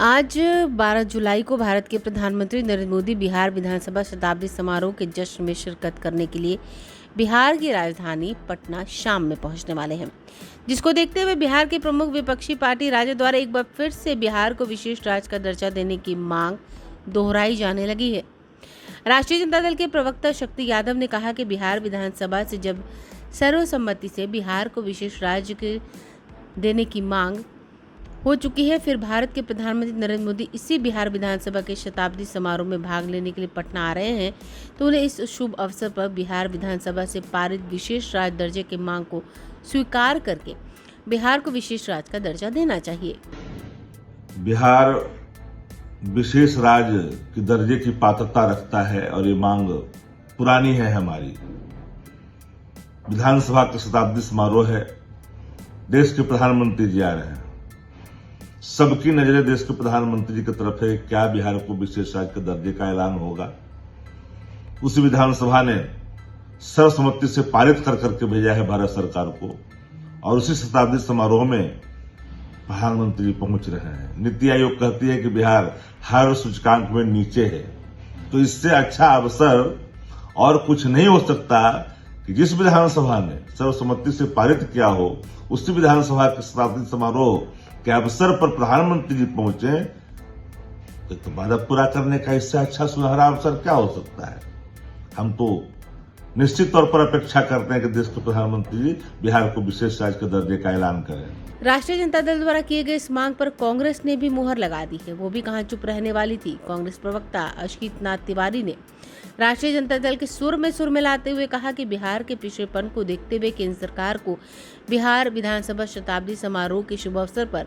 आज 12 जुलाई को भारत के प्रधानमंत्री नरेंद्र मोदी बिहार विधानसभा शताब्दी समारोह के जश्न में शिरकत करने के लिए बिहार की राजधानी पटना शाम में पहुंचने वाले हैं, जिसको देखते हुए बिहार की प्रमुख विपक्षी पार्टी राजद द्वारा एक बार फिर से बिहार को विशेष राज्य का दर्जा देने की मांग दोहराई जाने लगी है। राष्ट्रीय जनता दल के प्रवक्ता शक्ति यादव ने कहा कि बिहार विधानसभा से जब सर्वसम्मति से बिहार को विशेष राज्य के देने की मांग हो चुकी है, फिर भारत के प्रधानमंत्री नरेंद्र मोदी इसी बिहार विधानसभा के शताब्दी समारोह में भाग लेने के लिए पटना आ रहे हैं, तो उन्हें इस शुभ अवसर पर बिहार विधानसभा से पारित विशेष राज्य दर्जे की मांग को स्वीकार करके बिहार को विशेष राज्य का दर्जा देना चाहिए। बिहार विशेष राज्य के दर्जे की पात्रता रखता है और ये मांग पुरानी है हमारी। विधानसभा का शताब्दी समारोह है, देश के प्रधानमंत्री जी आ रहे हैं, सबकी नजरें देश के प्रधानमंत्री जी की तरफ है। क्या बिहार को विशेष राज्य के दर्जे का ऐलान होगा? उसी विधानसभा ने सर्वसम्मति से पारित कर करके भेजा है भारत सरकार को, और उसी शताब्दी समारोह में प्रधानमंत्री जी पहुंच रहे हैं। नीति आयोग कहती है कि बिहार हर सूचकांक में नीचे है, तो इससे अच्छा अवसर और कुछ नहीं हो सकता कि जिस विधानसभा ने सर्वसम्मति से पारित किया हो, उसी विधानसभा के शताब्दी समारोह के अवसर पर प्रधानमंत्री जी पहुंचे, तो वादा पूरा करने का इससे अच्छा सुनहरा अवसर क्या हो सकता है। हम तो निश्चित तौर पर अपेक्षा करते हैं कि देश के प्रधानमंत्री जी बिहार को विशेष राज्य के दर्जे का ऐलान करें। राष्ट्रीय जनता दल द्वारा किए गए इस मांग पर कांग्रेस ने भी मुहर लगा दी है, वो भी कहां चुप रहने वाली थी। कांग्रेस प्रवक्ता अश्कित नाथ तिवारी ने राष्ट्रीय जनता दल के सुर में मिलाते हुए कहा कि बिहार के पिछड़ेपन को देखते हुए केंद्र सरकार को बिहार विधानसभा शताब्दी समारोह के शुभ अवसर पर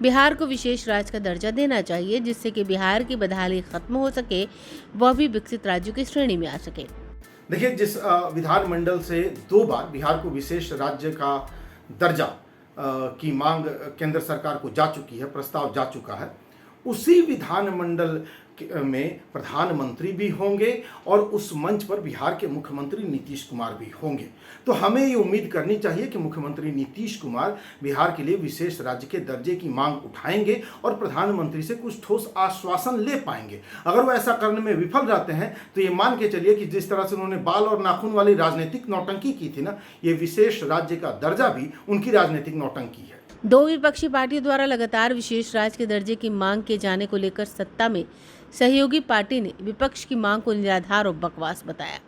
बिहार को विशेष राज्य का दर्जा देना चाहिए, जिससे कि बिहार की बदहाली खत्म हो सके, वह भी विकसित राज्यों की श्रेणी में आ सके। देखिए, जिस विधानमंडल से 2 बार बिहार को विशेष राज्य का दर्जा की मांग केंद्र सरकार को जा चुकी है, प्रस्ताव जा चुका है, उसी विधानमंडल में प्रधानमंत्री भी होंगे और उस मंच पर बिहार के मुख्यमंत्री नीतीश कुमार भी होंगे। तो हमें ये उम्मीद करनी चाहिए कि मुख्यमंत्री नीतीश कुमार बिहार के लिए विशेष राज्य के दर्जे की मांग उठाएंगे और प्रधानमंत्री से कुछ ठोस आश्वासन ले पाएंगे। अगर वो ऐसा करने में विफल रहते हैं तो ये मान के चलिए कि जिस तरह से उन्होंने बाल और नाखून वाली राजनीतिक नौटंकी की थी ना, ये विशेष राज्य का दर्जा भी उनकी राजनीतिक नौटंकी है। 2 विपक्षी पार्टियों द्वारा लगातार विशेष राज्य के दर्जे की मांग किए जाने को लेकर सत्ता में सहयोगी पार्टी ने विपक्ष की मांग को निराधार और बकवास बताया।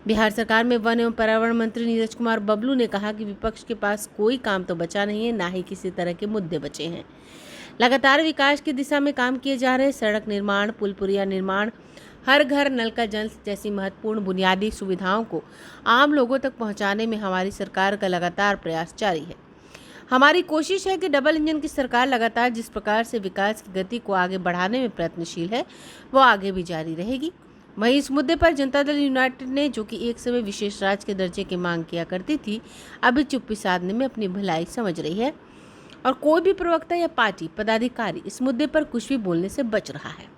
बिहार सरकार में वन एवं पर्यावरण मंत्री नीरज कुमार बबलू ने कहा कि विपक्ष के पास कोई काम तो बचा नहीं है, ना ही किसी तरह के मुद्दे बचे हैं। लगातार विकास की दिशा में काम किए जा रहे सड़क निर्माण, पुल पुलिया निर्माण, हर घर नल का जल जैसी महत्वपूर्ण बुनियादी सुविधाओं को आम लोगों तक पहुंचाने में हमारी सरकार का लगातार प्रयास जारी है। हमारी कोशिश है कि डबल इंजन की सरकार लगातार जिस प्रकार से विकास की गति को आगे बढ़ाने में प्रयत्नशील है, वो आगे भी जारी रहेगी। वहीं इस मुद्दे पर जनता दल यूनाइटेड ने, जो कि एक समय विशेष राज्य के दर्जे की मांग किया करती थी, अभी चुप्पी साधने में अपनी भलाई समझ रही है और कोई भी प्रवक्ता या पार्टी पदाधिकारी इस मुद्दे पर कुछ भी बोलने से बच रहा है।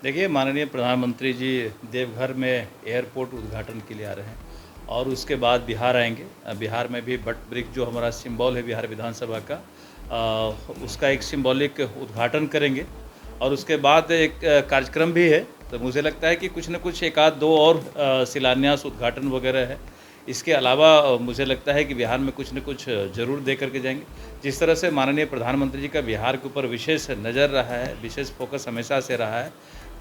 देखिए, माननीय प्रधानमंत्री जी देवघर में एयरपोर्ट उद्घाटन के लिए आ रहे हैं और उसके बाद बिहार आएंगे। बिहार में भी बट ब्रिज जो हमारा सिंबल है बिहार विधानसभा का, उसका एक सिंबॉलिक उद्घाटन करेंगे और उसके बाद एक कार्यक्रम भी है। तो मुझे लगता है कि कुछ न कुछ 1-2 और शिलान्यास उद्घाटन वगैरह है। इसके अलावा मुझे लगता है कि बिहार में कुछ न कुछ जरूर दे करके जाएंगे। जिस तरह से माननीय प्रधानमंत्री जी का बिहार के ऊपर विशेष नज़र रहा है, विशेष फोकस हमेशा से रहा है,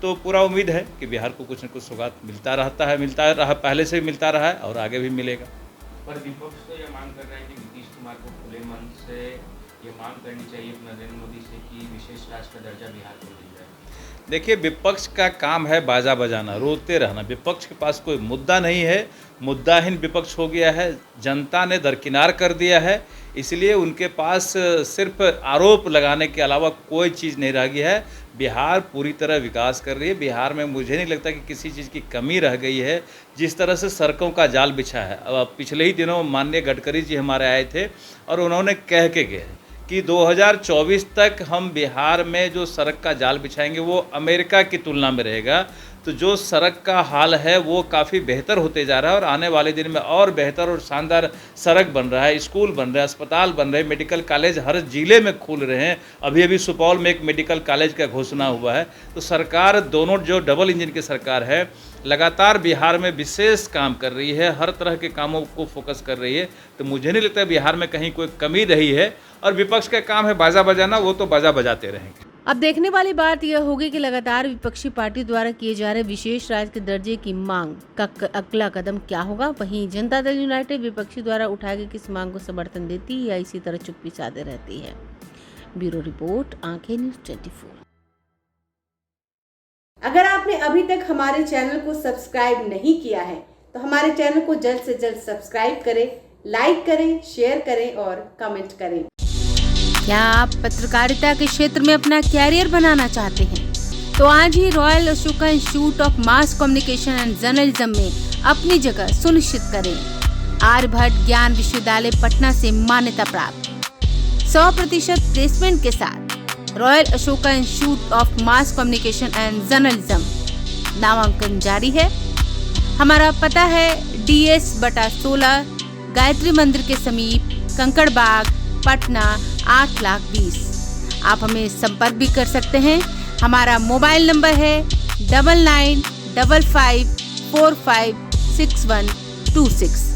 तो पूरा उम्मीद है कि बिहार को कुछ न कुछ सौगात मिलता रहा, पहले से भी मिलता रहा है और आगे भी मिलेगा। पर विपक्ष तो यह मांग कर रहा है कि नीतीश कुमार को खुले मन से ये मांग करनी चाहिए नरेंद्र मोदी से कि विशेष राज्य का दर्जा बिहार को मिल जाए। देखिए, विपक्ष का काम है बाजा बजाना, रोते रहना। विपक्ष के पास कोई मुद्दा नहीं है, मुद्दाहीन विपक्ष हो गया है, जनता ने दरकिनार कर दिया है, इसलिए उनके पास सिर्फ आरोप लगाने के अलावा कोई चीज़ नहीं रह गई है। बिहार पूरी तरह विकास कर रही है। बिहार में मुझे नहीं लगता कि किसी चीज़ की कमी रह गई है। जिस तरह से सड़कों का जाल बिछा है, अब पिछले ही दिनों माननीय गडकरी जी हमारे आए थे और उन्होंने कह के गए कि 2024 तक हम बिहार में जो सड़क का जाल बिछाएंगे वो अमेरिका की तुलना में रहेगा। तो जो सड़क का हाल है वो काफ़ी बेहतर होते जा रहा है और आने वाले दिन में और बेहतर और शानदार सड़क बन रहा है, स्कूल बन रहे हैं, अस्पताल बन रहे हैं, मेडिकल कॉलेज हर जिले में खुल रहे हैं। अभी अभी सुपौल में एक मेडिकल कॉलेज का घोषणा हुआ है। तो सरकार दोनों जो डबल इंजन की सरकार है लगातार बिहार में विशेष काम कर रही है, हर तरह के कामों को फोकस कर रही है। तो मुझे नहीं लगता बिहार में कहीं कोई कमी रही है और विपक्ष का काम है बाजा बजाना, वो तो बाजा बजाते रहेंगे। अब देखने वाली बात यह होगी कि लगातार विपक्षी पार्टी द्वारा किए जा रहे विशेष राज्य के दर्जे की मांग का अगला कदम क्या होगा। वहीं जनता दल यूनाइटेड विपक्षी द्वारा उठाई गई किस मांग को समर्थन देती है या इसी तरह चुप्पी साधे रहती है। ब्यूरो रिपोर्ट, आंखें न्यूज़ 24। अगर आपने अभी तक हमारे चैनल को सब्सक्राइब नहीं किया है तो हमारे चैनल को जल्द से जल्द सब्सक्राइब करें, लाइक करें, शेयर करें और कमेंट करें। क्या आप पत्रकारिता के क्षेत्र में अपना कैरियर बनाना चाहते हैं? तो आज ही royal Ashoka institute of mass communication and journalism में अपनी जगह सुनिश्चित करें। आर्यभट्ट ज्ञान विश्वविद्यालय पटना से मान्यता प्राप्त 100% प्लेसमेंट के साथ royal Ashoka institute of mass communication and journalism नामांकन जारी है। हमारा पता है DS/16 गायत्री मंदिर के समीप, कंकड़ बाग, पटना 8,20,000। आप हमें संपर्क भी कर सकते हैं। हमारा मोबाइल नंबर है 9955456126।